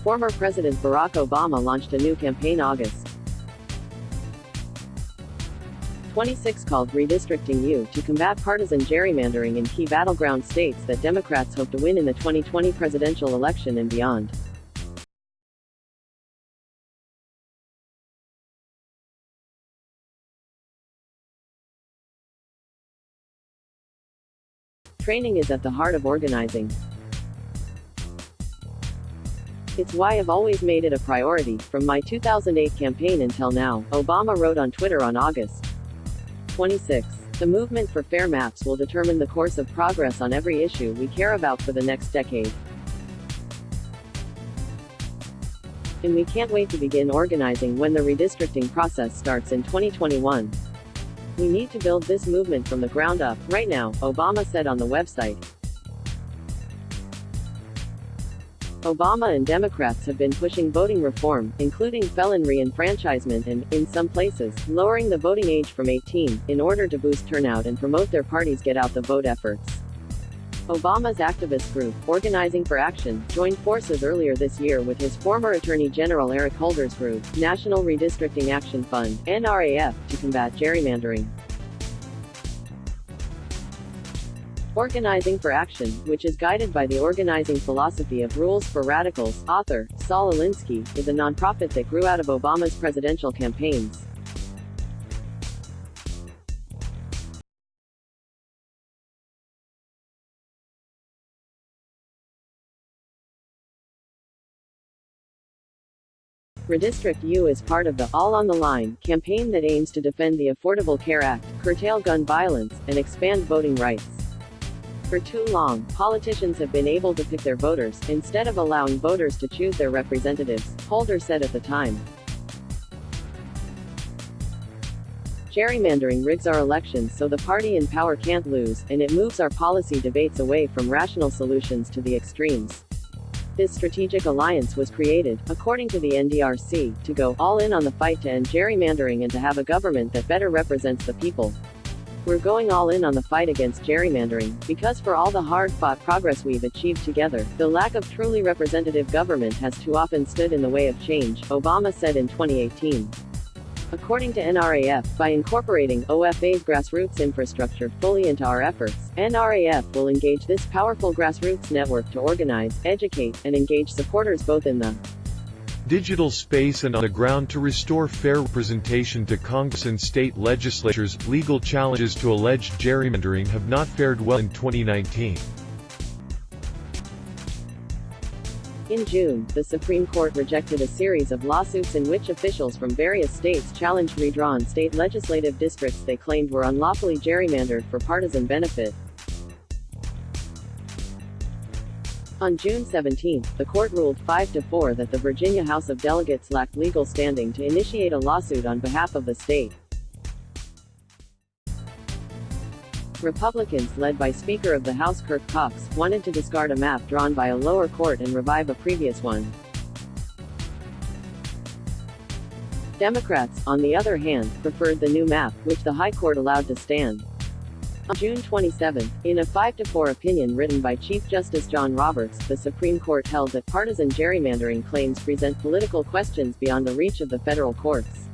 Former President Barack Obama launched a new campaign August 26 called Redistricting U to combat partisan gerrymandering in key battleground states that Democrats hope to win in the 2020 presidential election and beyond. Training is at the heart of organizing. It's why I've always made it a priority, from my 2008 campaign until now, Obama wrote on Twitter on August 26. The movement for fair maps will determine the course of progress on every issue we care about for the next decade. And we can't wait to begin organizing when the redistricting process starts in 2021. We need to build this movement from the ground up, right now, Obama said on the website. Obama and Democrats have been pushing voting reform, including felon re-enfranchisement and, in some places, lowering the voting age from 18, in order to boost turnout and promote their party's get-out-the-vote efforts. Obama's activist group, Organizing for Action, joined forces earlier this year with his former Attorney General Eric Holder's group, National Redistricting Action Fund, NRAF, to combat gerrymandering. Organizing for Action, which is guided by the organizing philosophy of Rules for Radicals, author, Saul Alinsky, is a nonprofit that grew out of Obama's presidential campaigns. Redistrict U is part of the All on the Line campaign that aims to defend the Affordable Care Act, curtail gun violence, and expand voting rights. For too long, politicians have been able to pick their voters, instead of allowing voters to choose their representatives, Holder said at the time. Gerrymandering rigs our elections so the party in power can't lose, and it moves our policy debates away from rational solutions to the extremes. This strategic alliance was created, according to the NDRC, to go all in on the fight to end gerrymandering and to have a government that better represents the people. We're going all in on the fight against gerrymandering, because for all the hard-fought progress we've achieved together, the lack of truly representative government has too often stood in the way of change, Obama said in 2018. According to NRAF, by incorporating OFA's grassroots infrastructure fully into our efforts, NRAF will engage this powerful grassroots network to organize, educate, and engage supporters both in the digital space and on the ground to restore fair representation to Congress and state legislatures. Legal challenges to alleged gerrymandering have not fared well in 2019. In June, the Supreme Court rejected a series of lawsuits in which officials from various states challenged redrawn state legislative districts they claimed were unlawfully gerrymandered for partisan benefit. On June 17, the court ruled 5-4 that the Virginia House of Delegates lacked legal standing to initiate a lawsuit on behalf of the state. Republicans, led by Speaker of the House Kirk Cox, wanted to discard a map drawn by a lower court and revive a previous one. Democrats, on the other hand, preferred the new map, which the High Court allowed to stand. On June 27, in a 5-4 opinion written by Chief Justice John Roberts, the Supreme Court held that partisan gerrymandering claims present political questions beyond the reach of the federal courts.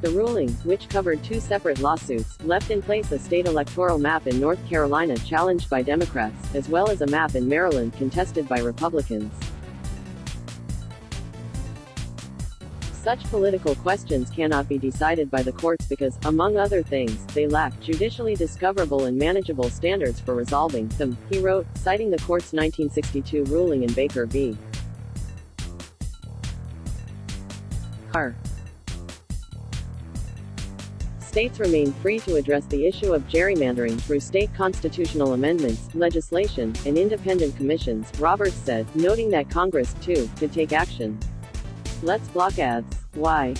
The ruling, which covered two separate lawsuits, left in place a state electoral map in North Carolina challenged by Democrats, as well as a map in Maryland contested by Republicans. Such political questions cannot be decided by the courts because, among other things, they lack judicially discoverable and manageable standards for resolving them, he wrote, citing the court's 1962 ruling in Baker v. Carr. States remain free to address the issue of gerrymandering through state constitutional amendments, legislation, and independent commissions, Roberts said, noting that Congress, too, could take action. Let's block ads. Why?